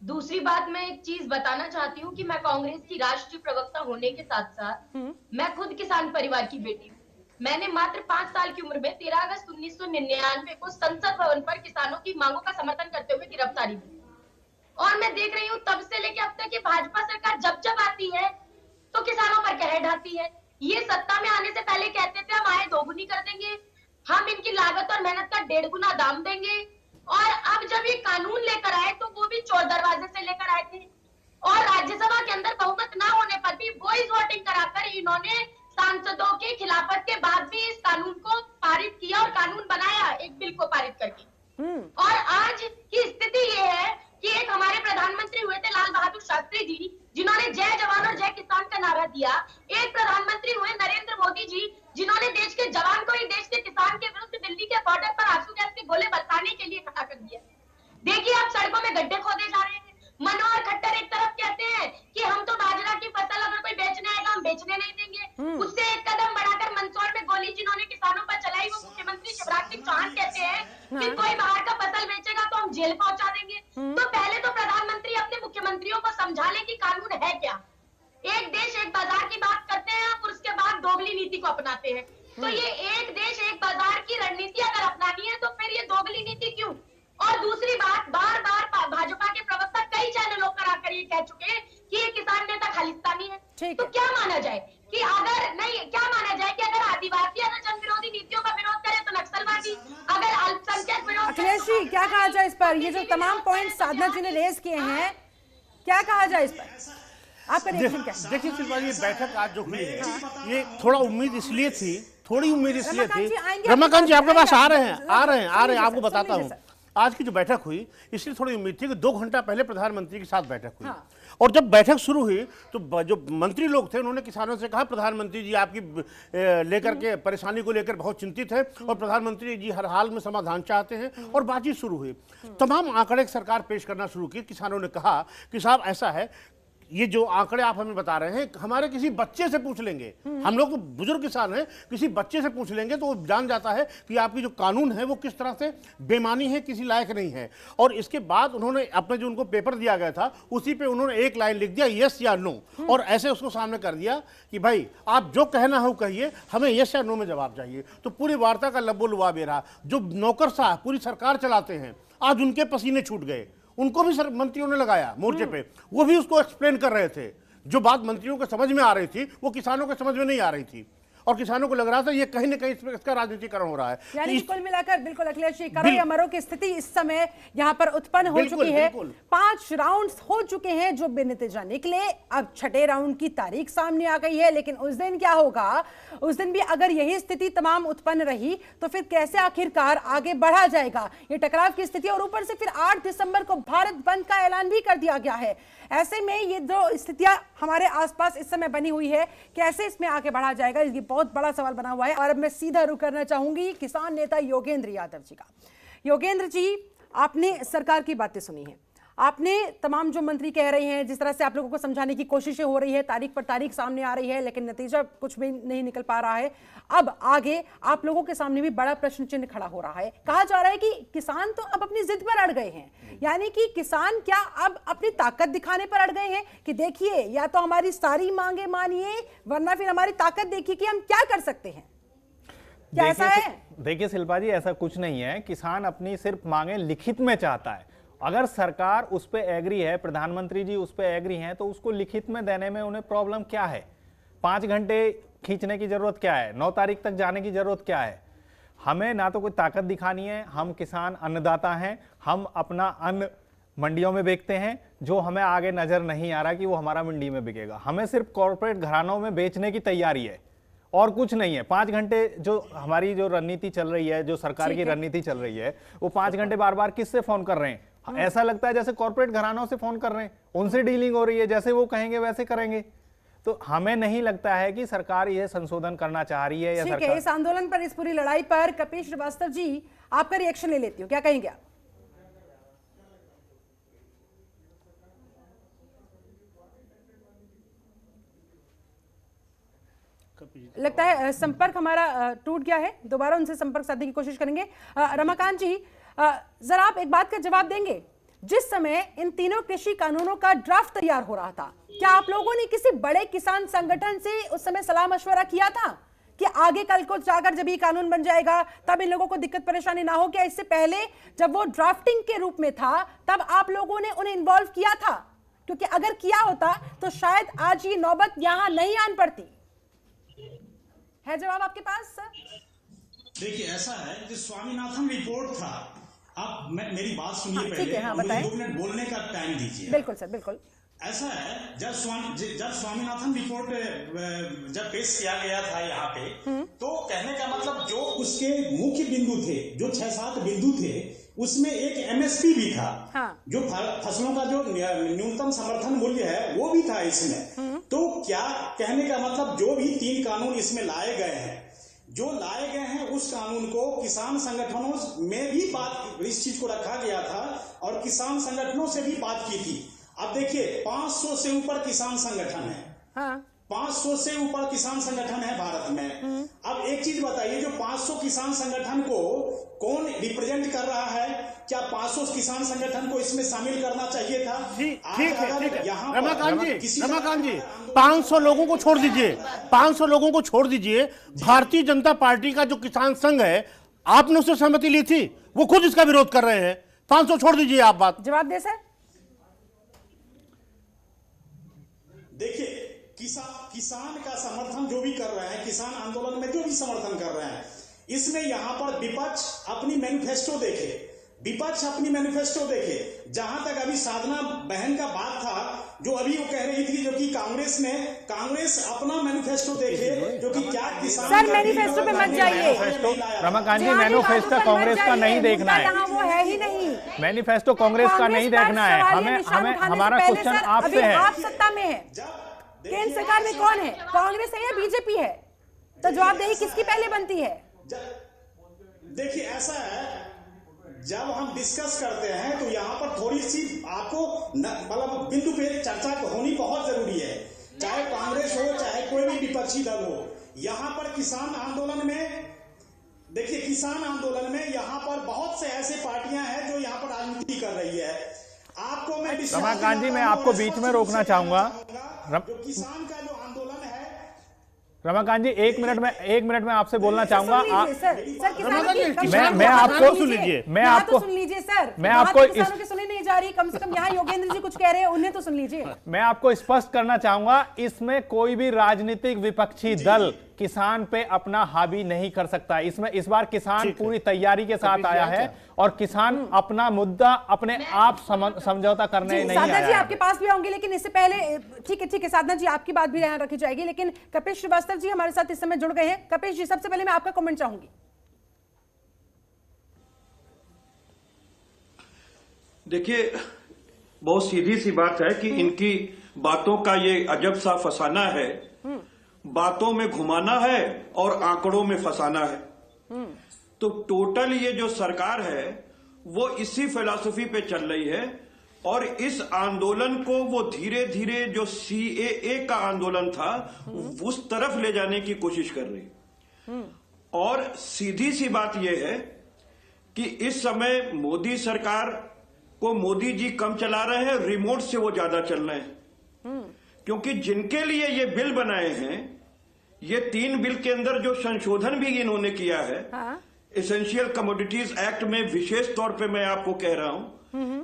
दूसरी बात, मैं एक चीज बताना चाहती हूँ कि मैं कांग्रेस की राष्ट्रीय प्रवक्ता होने के साथ साथ मैं खुद किसान परिवार की बेटी हूँ। मैंने मात्र 5 साल की उम्र में 13 अगस्त 1999 को संसद भवन पर किसानों की मांगों का समर्थन करते हुए गिरफ्तारी दी, और मैं देख रही हूँ तब से लेकर अब तक कि भाजपा सरकार जब आती है तो किसानों पर कहर ढाती है। ये सत्ता में आने से पहले कहते थे हम आय दोगुनी कर देंगे, हम इनकी लागत और मेहनत का 1.5 गुना दाम देंगे, और अब जब ये कानून लेकर आए तो वो भी चोर दरवाजे से लेकर आए थे, और राज्यसभा के अंदर बहुमत ना होने पर भी वॉइस वोटिंग कराकर इन्होंने सांसदों के खिलाफत के बाद भी इस कानून को पारित किया और कानून बनाया, एक बिल को पारित करके। और आज की स्थिति ये है कि एक हमारे प्रधानमंत्री हुए थे लाल बहादुर शास्त्री जी, जिन्होंने जय जवान और जय किसान का नारा दिया। एक प्रधानमंत्री हुए नरेंद्र मोदी जी, जिन्होंने देश के जवान को ही देश के किसान के विरुद्ध दिल्ली के बॉर्डर पर आंसू गैस के गोले बरसाने के लिए खड़ा कर दिया। देखिए, आप सड़कों में गड्ढे खोदे जा रहे हैं। मनोहर खट्टर एक तरफ कहते हैं कि हम तो बाजरा की फसल अगर कोई बेचने आएगा हम बेचने नहीं देंगे, उससे एक कदम बढ़ाकर मंदसौर में गोली जिन्होंने किसानों पर चलाई, वो मुख्यमंत्री शिवराज सिंह चौहान कहते हैं कि कोई बाहर का फसल बेचेगा तो हम जेल पहुंचा देंगे। तो पहले तो प्रधानमंत्री अपने मुख्यमंत्रियों को समझा ले कि कानून है क्या। एक देश एक बाजार की बात करते हैं और उसके बाद दोगली नीति को अपनाते हैं। तो ये एक देश एक बाजार की रणनीति अगर अपनानी है तो फिर ये दोगली नीति क्यों? और दूसरी बात, बार बार भाजपा के प्रवक्ता कई चैनलों पर आकर ये कह चुके हैं कि ये किसान नेता खालिस्तानी है। तो क्या माना जाए कि अगर आदिवासी अगर जन विरोधी नीतियों का विरोध करे तो नक्सलवादी, अगर अल्पसंख्यक विरोध। अखिलेश जी, क्या कहा जाए इस पर? ये जो तमाम पॉइंट साधना जी ने रेज किए हैं, क्या कहा जाए इस पर? आपका रिएक्शन क्या? देखिए शिल्पा जी, बैठक आज जो हुई है, ये थोड़ी उम्मीद इसलिए थी रमाकांत जी आपके पास आ रहे हैं, आपको बताता हूँ। आज की जो बैठक हुई इसलिए थोड़ी उम्मीद थी कि 2 घंटा पहले प्रधानमंत्री के साथ बैठक हुई। और जब बैठक शुरू हुई तो जो मंत्री लोग थे उन्होंने किसानों से कहा प्रधानमंत्री जी आपकी लेकर के परेशानी को लेकर बहुत चिंतित है, और प्रधानमंत्री जी हर हाल में समाधान चाहते हैं, और बातचीत शुरू हुई। तमाम आंकड़े सरकार पेश करना शुरू की। किसानों ने कहा कि साहब ऐसा है, ये जो आंकड़े आप हमें बता रहे हैं हमारे किसी बच्चे से पूछ लेंगे, हम लोग तो बुजुर्ग किसान हैं, किसी बच्चे से पूछ लेंगे तो वो जान जाता है कि आपकी जो कानून है वो किस तरह से बेमानी है, किसी लायक नहीं है। और इसके बाद उन्होंने अपने जो उनको पेपर दिया गया था उसी पे उन्होंने एक लाइन लिख दिया, यस या नो, और ऐसे उसको सामने कर दिया कि भाई आप जो कहना हो कहिए, हमें यस या नो में जवाब चाहिए। तो पूरी वार्ता का लब्बो लुआब ये रहा। जो नौकरशाह पूरी सरकार चलाते हैं आज उनके पसीने छूट गए, उनको भी मंत्रियों ने लगाया मोर्चे पे, वो भी उसको एक्सप्लेन कर रहे थे। जो बात मंत्रियों को समझ में आ रही थी वो किसानों को समझ में नहीं आ रही थी। और किसानों को लग रहा था ये कहीं ना कहीं इसका राजनीतिकरण हो रहा है। यानी कि कुल मिलाकर बिल्कुल अखिलेश जी, करो या मरो की स्थिति इस समय यहाँ पर उत्पन्न हो चुकी है। 5 राउंड्स हो चुके हैं जो बेनतीजा निकले, अब छठे राउंड की तारीख सामने आ गई है। लेकिन उस दिन क्या होगा, उस दिन भी अगर यही स्थिति तमाम उत्पन्न रही तो फिर कैसे आखिरकार आगे बढ़ा जाएगा ये टकराव की स्थिति। और ऊपर से फिर 8 दिसंबर को भारत बंद का ऐलान भी कर दिया गया है। ऐसे में ये जो स्थितियां हमारे आसपास इस समय बनी हुई है, कैसे इसमें आगे बढ़ा जाएगा, ये बहुत बड़ा सवाल बना हुआ है। और अब मैं सीधा रुख करना चाहूंगी किसान नेता योगेंद्र यादव जी का। योगेंद्र जी, आपने सरकार की बातें सुनी हैं, आपने तमाम जो मंत्री कह रहे हैं, जिस तरह से आप लोगों को समझाने की कोशिशें हो रही है, तारीख पर तारीख सामने आ रही है, लेकिन नतीजा कुछ भी नहीं निकल पा रहा है। अब आगे आप लोगों के सामने भी बड़ा प्रश्न चिन्ह खड़ा हो रहा है। कहा जा रहा है कि किसान तो अब अपनी जिद पर अड़ गए हैं, यानी कि किसान क्या अब अपनी ताकत दिखाने पर अड़ गए हैं कि देखिए या तो हमारी सारी मांगे मानिए वरना फिर हमारी ताकत देखिए कि हम क्या कर सकते हैं। क्या ऐसा है? देखिए शिल्पा जी, ऐसा कुछ नहीं है। किसान अपनी सिर्फ मांगे लिखित में चाहता है। अगर सरकार उस पे एग्री है, प्रधानमंत्री जी उस पे एग्री हैं, तो उसको लिखित में देने में उन्हें प्रॉब्लम क्या है? 5 घंटे खींचने की जरूरत क्या है? 9 तारीख तक जाने की जरूरत क्या है? हमें ना तो कोई ताकत दिखानी है। हम किसान अन्नदाता हैं, हम अपना अन्न मंडियों में बेचते हैं, जो हमें आगे नजर नहीं आ रहा कि वो हमारा मंडी में बिकेगा। हमें सिर्फ कॉर्पोरेट घरानों में बेचने की तैयारी है और कुछ नहीं है। 5 घंटे जो हमारी जो रणनीति चल रही है, जो सरकार की रणनीति चल रही है, वो 5 घंटे बार बार किससे फोन कर रहे हैं? ऐसा लगता है जैसे कॉर्पोरेट घरानों से फोन कर रहे हैं, उनसे डीलिंग हो रही है, जैसे वो कहेंगे वैसे करेंगे। तो हमें नहीं लगता है कि सरकार यह संशोधन करना चाह रही है। या ठीक है, इस आंदोलन पर, इस पूरी लड़ाई पर कपिल श्रीवास्तव जी आपका रिएक्शन ले लेती हूँ, क्या कहेंगे आप? लगता है संपर्क हमारा टूट गया है, दोबारा उनसे संपर्क साधने की कोशिश करेंगे। रमाकांत जी, जरा आप एक बात का जवाब देंगे, जिस समय इन तीनों कृषि कानूनों का ड्राफ्ट तैयार हो रहा था, क्या आप लोगों ने किसी बड़े किसान संगठन से उस समय सलाह मशवरा किया था कि आगे कल को जाकर जब ये कानून बन जाएगा तब इन लोगों को दिक्कत परेशानी ना हो? क्या इससे पहले जब वो ड्राफ्टिंग के रूप में था तब आप लोगों ने उन्हें इन्वॉल्व किया था? क्योंकि अगर किया होता तो शायद आज ये नौबत यहां नहीं आन पड़ती। है जवाब आपके पास सर? देखिए, ऐसा है कि स्वामीनाथन रिपोर्ट था। आप मेरी बात सुनिए पहले, हाँ, मुझे 2 मिनट बोलने का टाइम दीजिए। बिल्कुल सर, बिल्कुल। ऐसा है, जब स्वामीनाथन रिपोर्ट जब पेश किया गया था यहाँ पे, तो कहने का मतलब जो उसके मुख्य बिंदु थे, जो 6-7 बिंदु थे, उसमें एक एमएसपी भी था। हाँ। जो फसलों का जो न्यूनतम समर्थन मूल्य है वो भी था इसमें। तो क्या कहने का मतलब जो भी 3 कानून इसमें लाए गए हैं, जो लाए गए हैं उस कानून को किसान संगठनों में भी बात, इस चीज को रखा गया था और किसान संगठनों से भी बात की थी। अब देखिए 500 से ऊपर किसान संगठन है। हाँ। 500 से ऊपर किसान संगठन है भारत में। अब एक चीज बताइए, जो 500 किसान संगठन को कौन रिप्रेजेंट कर रहा है? क्या 500 किसान संगठन को इसमें शामिल करना चाहिए था? ठीक है। रमाकांत जी, 500 लोगों को छोड़ दीजिए, 500 लोगों को छोड़ दीजिए। भारतीय जनता पार्टी का जो किसान संघ है, आपने उससे सहमति ली थी, वो खुद इसका विरोध कर रहे हैं। 500 छोड़ दीजिए, आप बात जवाब दे सर। देखिए, किसान का समर्थन जो भी कर रहे हैं, किसान आंदोलन में जो भी समर्थन कर रहे हैं, इसमें यहां पर विपक्ष अपनी मैनिफेस्टो देखे, विपक्ष अपनी मैनिफेस्टो देखे। जहां तक अभी साधना बहन का बात था, जो अभी वो कह रही थी, जो कि कांग्रेस अपना मैनिफेस्टो देखे, जो कि क्या किसान सर मैनिफेस्टो पे मत जाइए। रमाकांत जी, मैनिफेस्टो कांग्रेस का नहीं देखना है, वो है ही नहीं। मैनिफेस्टो कांग्रेस का नहीं देखना है। हमें हमारा क्वेश्चन आपसे है। आप सत्ता में है, केंद्र सरकार में कौन है, कांग्रेस है या बीजेपी है? तो जवाबदेही किसकी पहले बनती है? देखिए, ऐसा है, जब हम डिस्कस करते हैं तो यहाँ पर थोड़ी सी आपको मतलब बिंदु पे चर्चा होनी बहुत जरूरी है, चाहे कांग्रेस हो चाहे कोई भी विपक्षी दल हो। यहाँ पर किसान आंदोलन में, देखिए किसान आंदोलन में यहाँ पर बहुत से ऐसे पार्टियां हैं जो यहाँ पर राजनीति कर रही है। आपको मैं रमाकांत जी, मैं आपको बीच में रोकना चाहूंगा। किसान का जो आंदोलन है, रमाकांत जी, एक मिनट में आपसे बोलना चाहूंगा। मैं आपको सुन लीजिए, मैं आपको किसानों के सुनने नहीं जा आ रही, कम से कम यहाँ योगेंद्र जी कुछ कह रहे हैं, उन्हें तो सुन लीजिए। मैं आपको स्पष्ट करना चाहूंगा, इसमें कोई भी राजनीतिक विपक्षी दल किसान पे अपना हावी नहीं कर सकता। इसमें इस बार किसान पूरी तैयारी के साथ आया है और किसान अपना मुद्दा अपने आप समझौता करने नहीं आया। साधना जी आपके पास भी आऊंगी, लेकिन इससे पहले ठीक है साधना जी, आपकी बात भी ध्यान रखी जाएगी, लेकिन कपिल श्रीवास्तव जी हमारे साथ इस समय जुड़ गए हैं। कपिल जी, सबसे पहले मैं आपका कमेंट चाहूंगी। देखिए, बहुत सीधी सी बात है कि इनकी बातों का ये अजब सा फसाना है, बातों में घुमाना है और आंकड़ों में फंसाना है। तो टोटल ये जो सरकार है वो इसी फिलॉसफी पे चल रही है और इस आंदोलन को वो धीरे धीरे जो CAA का आंदोलन था उस तरफ ले जाने की कोशिश कर रही। और सीधी सी बात यह है कि इस समय मोदी सरकार को मोदी जी कम चला रहे हैं, रिमोट से वो ज्यादा चल रहे हैं। क्योंकि जिनके लिए ये बिल बनाए हैं, ये 3 बिल के अंदर जो संशोधन भी इन्होंने किया है, एसेंशियल कमोडिटीज एक्ट में विशेष तौर पे मैं आपको कह रहा हूं,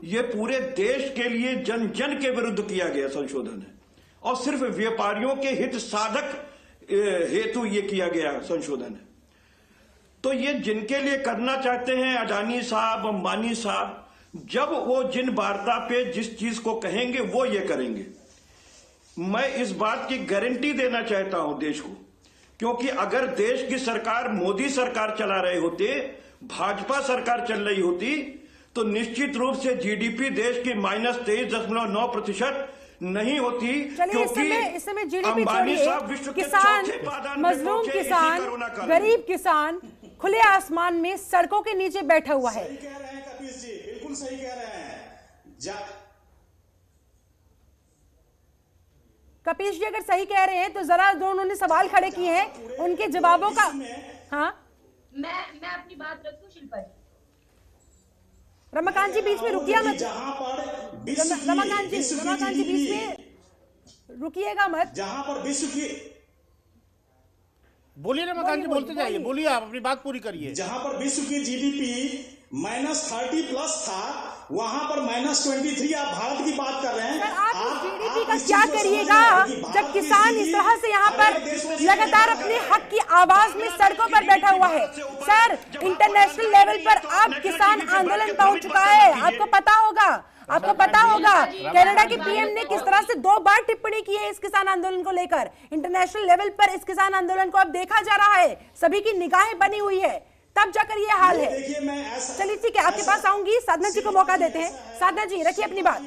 ये पूरे देश के लिए जन जन के विरुद्ध किया गया संशोधन है और सिर्फ व्यापारियों के हित साधक हेतु ये किया गया संशोधन है। तो ये जिनके लिए करना चाहते हैं, अडानी साहब, अंबानी साहब, जब वो जिन वार्ता पे जिस चीज को कहेंगे वो ये करेंगे। मैं इस बात की गारंटी देना चाहता हूं देश को, क्योंकि अगर देश की सरकार मोदी सरकार चला रहे होते, भाजपा सरकार चल रही होती, तो निश्चित रूप से GDP देश की -23.9% नहीं होती। क्योंकि इस समय GDP छोड़िए, किसान, मजलूम किसान, गरीब किसान खुले आसमान में सड़कों के नीचे बैठा हुआ है। बिल्कुल सही कह रहे हैं कपिल जी, अगर सही कह रहे हैं तो जरा जो उन्होंने सवाल खड़े किए हैं उनके जवाबों का। हाँ, मैं अपनी बात रखूं शिल्पा जी? रमाकांत जी बीच में रुकिया मत, जहां पर रमाकांत जी बीच में रुकिएगा मत। जहां पर विश्व की, बोलिए रमाकांत जी, बोलते जाइए, बोलिए, आप अपनी बात पूरी करिए। जहां पर विश्व की GDP -30+ था, वहां पर -23 आप भारत की बात कर रहे हैं। आप GDP का क्या करिएगा जब किसान इस तरह से यहाँ पर लगातार अपने हक की आवाज में सड़कों पर बैठा हुआ है। सर, इंटरनेशनल लेवल पर अब किसान आंदोलन पहुंच चुका है, आपको पता होगा कनाडा के PM ने किस तरह से 2 बार टिप्पणी की है इस किसान आंदोलन को लेकर। इंटरनेशनल लेवल पर इस किसान आंदोलन को अब देखा जा रहा है, सभी की निगाहें बनी हुई है, तब जाकर ये हाल है। चलिए ठीक है, आपके पास आऊंगी, साधना जी को मौका देते हैं। साधना जी, रखिए अपनी बात।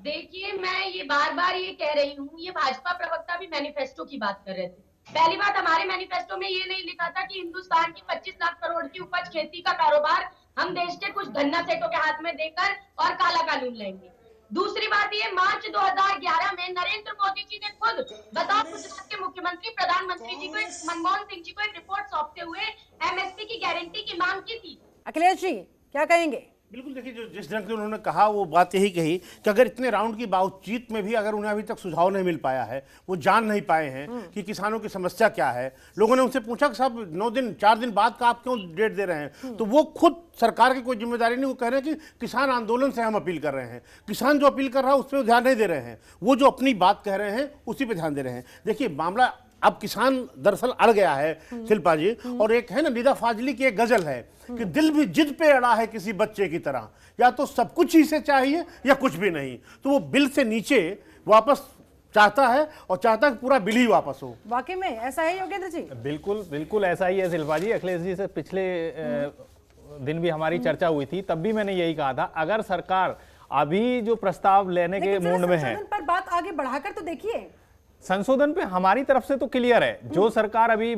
देखिए, मैं ये बार बार ये कह रही हूँ, ये भाजपा प्रवक्ता भी मैनिफेस्टो की बात कर रहे थे। पहली बात, हमारे मैनिफेस्टो में ये नहीं लिखा था कि हिंदुस्तान की 25 लाख करोड़ की उपज खेती का कारोबार हम देश के कुछ धन्ना सेठों के हाथ में देकर और काला कानून लाएंगे। दूसरी बात, ये मार्च 2011 में नरेंद्र मोदी जी ने खुद बताओ गुजरात के मुख्यमंत्री प्रधानमंत्री जी को, मनमोहन सिंह जी को एक रिपोर्ट सौंपते हुए MSP की गारंटी की मांग की थी। अखिलेश जी क्या कहेंगे? बिल्कुल, देखिए, जो जिस ढंग से उन्होंने कहा वो बात यही कही कि अगर इतने राउंड की बातचीत में भी अगर उन्हें अभी तक सुझाव नहीं मिल पाया है, वो जान नहीं पाए हैं कि किसानों की समस्या क्या है। लोगों ने उनसे पूछा कि साहब 9 दिन 4 दिन बाद का आप क्यों डेट दे रहे हैं, तो वो खुद सरकार की कोई जिम्मेदारी नहीं, वो कह रहे हैं कि किसान आंदोलन से हम अपील कर रहे हैं। किसान जो अपील कर रहा है उस पर ध्यान नहीं दे रहे हैं, वो जो अपनी बात कह रहे हैं उसी पर ध्यान दे रहे हैं। देखिए, मामला अब किसान दरअसल अड़ गया है शिल्पा जी, और एक है ना निदा फाजली की एक गजल है कि दिल भी जिद पे अड़ा है किसी बच्चे की तरह, या तो सब कुछ ही से चाहिए या कुछ भी नहीं। तो वो बिल से नीचे वापस चाहता है और चाहता है कि पूरा बिल ही वापस हो। वाकई में ऐसा है योगेंद्र जी? बिल्कुल ऐसा ही है शिल्पा जी। अखिलेश जी से पिछले दिन भी हमारी चर्चा हुई थी, तब भी मैंने यही कहा था, अगर सरकार अभी जो प्रस्ताव लेने के मूड में है, पर बात आगे बढ़ाकर तो देखिए। संशोधन पे हमारी तरफ से तो क्लियर है। जो सरकार अभी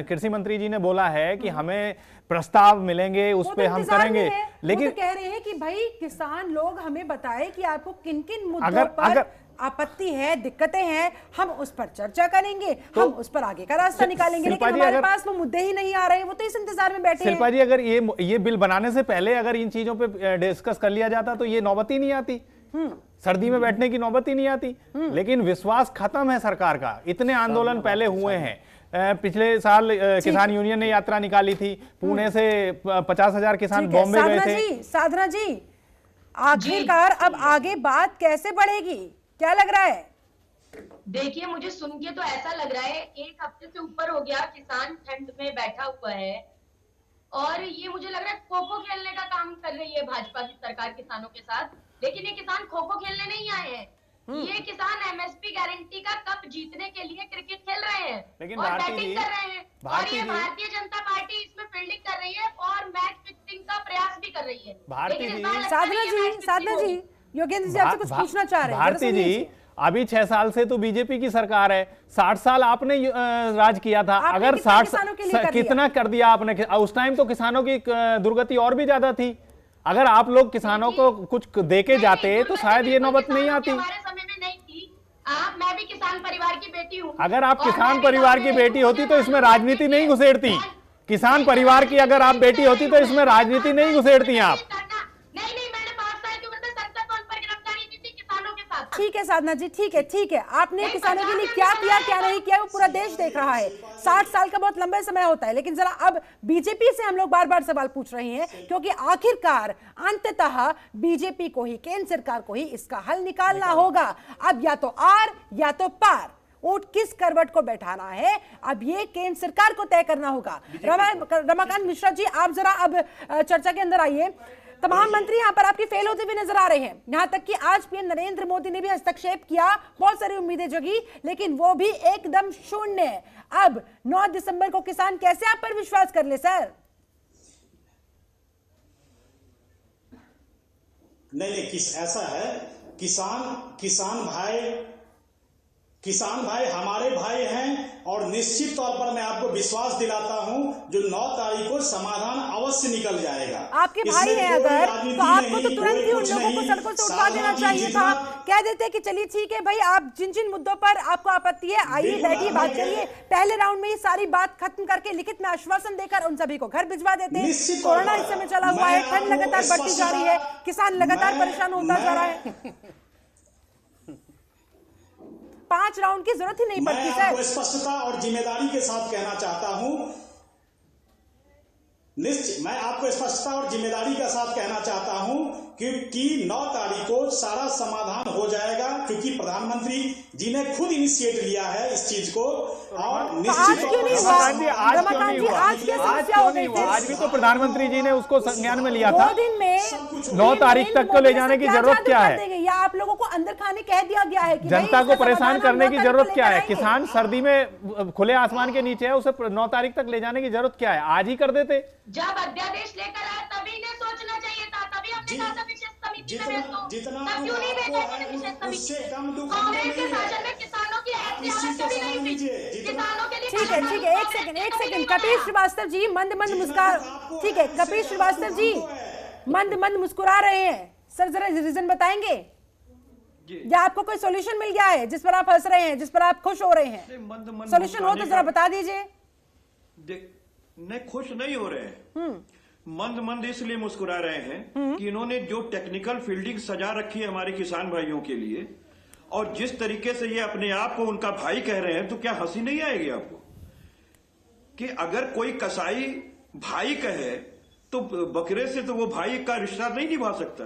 कृषि मंत्री जी ने बोला है कि हमें प्रस्ताव मिलेंगे, उस पे हम करेंगे, लेकिन तो कह रहे हैं कि भाई किसान लोग हमें बताएं कि आपको किन किन मुद्दों पर आपत्ति है, दिक्कतें हैं, हम उस पर चर्चा करेंगे, हम उस पर आगे का रास्ता निकालेंगे। लेकिन हमारे पास वो मुद्दे ही नहीं आ रहे, वो तो इस इंतजार में बैठे हैं। शिल्पा जी, अगर ये बिल बनाने से पहले अगर इन चीजों पे डिस्कस कर लिया जाता तो ये नौबत ही नहीं आती, सर्दी में बैठने की नौबत ही नहीं आती। लेकिन विश्वास खत्म है सरकार का। इतने आंदोलन पहले हुए हैं, पिछले साल किसान यूनियन ने यात्रा निकाली थी, पुणे से 50,000 किसान बॉम्बे गए थे। साधना जी, आखिरकार अब आगे बात कैसे बढ़ेगी, क्या लग रहा है? देखिए, मुझे सुन के तो ऐसा लग रहा है 1 हफ्ते से ऊपर हो गया किसान ठंड में बैठा हुआ है, और ये मुझे लग रहा है खो खो खेलने का काम कर रही है भाजपा की सरकार किसानों के साथ। लेकिन ये किसान खो खो खेलने नहीं आए हैं, ये किसान एमएसपी गारंटी का कप जीतने के लिए क्रिकेट खेल रहे हैं लेकिन और भारती बैटिंग जी, कर रहे हैं, और भारती ये जी, भारतीय जनता पार्टी इसमें फील्डिंग कर रही है और मैच फिक्सिंग का प्रयास भी कर रही है। भारती लेकिन इस जी, बार लगता साधना नहीं है जी, मैच फिक्सिंग साधना जी, होगी। योगेंद्र जी आपसे कुछ पूछना चाह रहे हैं। भारती जरा जी, सुनिए। अभी 6 साल से तो बीजेपी की सरकार है, 60 साल आपने राज किया था। आपने अगर कितना 60 किसानों के लिए कर दिया? कितना कर दिया आपने? उस टाइम तो किसानों की दुर्गति और भी ज्यादा थी। अगर आप लोग किसानों को कुछ देके जाते तो शायद ये नौबत नहीं आती। हमारे समय में नहीं थी। मैं भी किसान परिवार की बेटी हूँ। अगर आप और किसान मैं भी परिवार गाँव की में बेटी रहती हूँ, होती तो मुझे इसमें मालूम है राजनीति कि नहीं घुसेड़ती। किसान परिवार की अगर आप बेटी होती तो इसमें राजनीति नहीं घुसेड़ती आप। नहीं, मैंने 5 साल की उम्र में संसद कौन पर गिरफ्तारी की थी किसानों के साथ। ठीक है साधना जी, ठीक है, ठीक है। आपने किसानों के लिए क्या किया, क्या नहीं किया, वो पूरा देश देख रहा है। 60 साल का बहुत लंबा समय होता है, लेकिन जरा अब बीजेपी से हम लोग बार बार सवाल पूछ रहे हैं, क्योंकि आखिरकार अंततः बीजेपी को ही, केंद्र सरकार को ही इसका हल निकालना होगा। अब या तो आर या तो पार, ऊंट किस करवट को बैठाना है, अब ये केंद्र सरकार को तय करना होगा। रमाकांत मिश्रा जी, आप जरा अब चर्चा के अंदर आइए। तमाम मंत्री यहाँ पर आपकी फेल होते हुए नजर आ रहे हैं, यहाँ तक कि आज पीएम नरेंद्र मोदी ने भी हस्तक्षेप किया, बहुत सारी उम्मीदें जगी, लेकिन वो भी एकदम शून्य। अब 9 दिसंबर को किसान कैसे आप पर विश्वास कर ले सर? नहीं, ऐसा है, किसान भाई हमारे भाई हैं, और निश्चित तौर पर मैं आपको विश्वास दिलाता हूं जो 9 तारीख को समाधान अवश्य निकल जाएगा। आपके भाई हैं अगर, तो आपको तो तुरंत ही उन लोगों को सड़कों से उठवा देना चाहिए था। कह देते कि चलिए ठीक है भाई, आप जिन जिन मुद्दों पर आपको आपत्ति है आइए बैठिए बात करिए। पहले राउंड में ये सारी बात खत्म करके लिखित में आश्वासन देकर उन सभी को घर भिजवा देते। कोरोना इस समय चला हुआ है, ठंड लगातार बढ़ती जा रही है, किसान लगातार परेशान होता जा रहा है। 5 राउंड की जरूरत ही नहीं पड़ती सर। मैं आपको स्पष्टता और जिम्मेदारी के साथ कहना चाहता हूं, मैं आपको स्पष्टता और जिम्मेदारी के साथ कहना चाहता हूं कि 9 तारीख को सारा समाधान हो जाएगा, क्योंकि प्रधानमंत्री जी ने खुद इनिशिएट लिया है इस चीज को। और आज क्यों नहीं हुआ? रमाकांत जी, आज क्या समस्या हो गई थी? आज भी तो प्रधानमंत्री जी ने उसको संज्ञान में लिया था। 2 दिन में 9 तारीख तक को ले जाने की जरूरत क्या है? या आप लोगों को अंदर खाने कह दिया गया है कि जनता को परेशान करने की जरूरत क्या है? किसान सर्दी में खुले आसमान के नीचे है, उसे 9 तारीख तक ले जाने की जरूरत क्या है? आज ही कर देते। जब अध्यादेश लेकर आए तभी ने सोचना चाहिए था, तभी हमने कहा था विशेष समिति में भेज दो। तब क्यों नहीं भेजा इन्होंने विशेष समिति? कांग्रेस के शासन में किसानों की ऐसी हालत कभी नहीं थी। किसानों के लिए ठीक है, एक सेकंड कपिल श्रीवास्तव जी मंद मुस्कुरा, ठीक है कपिल श्रीवास्तव जी मंद मुस्कुरा रहे हैं सर, जरा रीजन बताएंगे या आपको कोई सॉल्यूशन मिल गया है जिस पर आप हंस रहे हैं, जिस पर आप खुश हो रहे हैं? सॉल्यूशन हो तो जरा बता दीजिए। नहीं, खुश नहीं हो रहे हैं, मंद इसलिए मुस्कुरा रहे हैं कि इन्होंने जो टेक्निकल फील्डिंग सजा रखी है हमारे किसान भाइयों के लिए, और जिस तरीके से ये अपने आप को उनका भाई कह रहे हैं, तो क्या हंसी नहीं आएगी आपको कि अगर कोई कसाई भाई कहे तो बकरे से तो वो भाई का रिश्ता नहीं निभा सकता।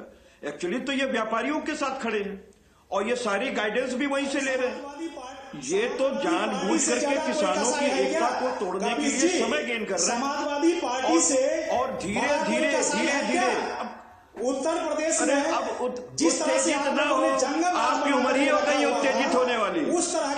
एक्चुअली तो ये व्यापारियों के साथ खड़े हैं और ये सारी गाइडेंस भी वहीं से ले रहे हैं। ये तो जानबूझ करके किसानों की एकता को तोड़ने के लिए समय गेन कर रहे हैं। समाजवादी पार्टी से और धीरे धीरे उत्तर प्रदेश में अब जिस तरह से उत्तेजित ना हो, आपकी उम्र ही हो गई उत्तेजित होने वाली,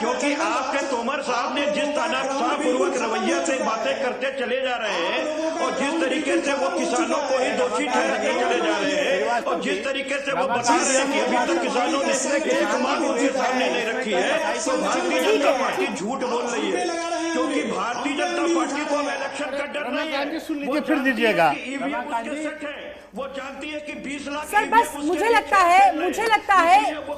क्योंकि आपके तोमर साहब ने जिस तानाशाहपूर्वक रवैया से बातें करते चले जा रहे हैं, और जिस तरीके से वो किसानों को ही दोषी ठहराते चले जा रहे हैं, और जिस तरीके से वो बता रहे हैं कि अभी तक किसानों ने एक मांग उनके सामने नहीं रखी है, तो भारतीय जनता पार्टी झूठ बोल रही है। क्योंकि भारतीय जनता पार्टी को इलेक्शन का डर नहीं है, सुन लीजिए फिर दीजिएगा। वो जानती है कि 20 लाख सर बस मुझे लगता है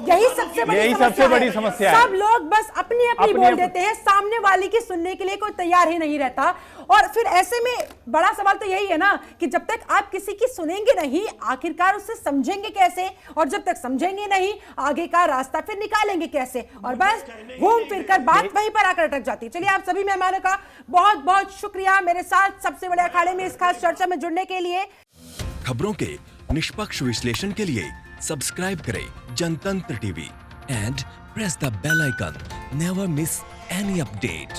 यही सबसे बड़ी समस्या है। सब लोग बस अपनी बोल देते हैं, सामने वाले की सुनने के लिए कोई तैयार ही नहीं रहता। और फिर ऐसे में बड़ा सवाल तो यही है ना कि जब तक आप किसी की सुनेंगे नहीं, आखिरकार उससे समझेंगे कैसे? और जब तक समझेंगे नहीं, आगे का रास्ता फिर निकालेंगे कैसे? और बस घूम फिर कर बात वहीं पर आकर अटक जाती है। चलिए, आप सभी मेहमानों का बहुत बहुत शुक्रिया मेरे साथ सबसे बड़े अखाड़े में इस खास चर्चा में जुड़ने के लिए। खबरों के निष्पक्ष विश्लेषण के लिए सब्सक्राइब करें Jantantra TV and press the bell icon. Never miss any update.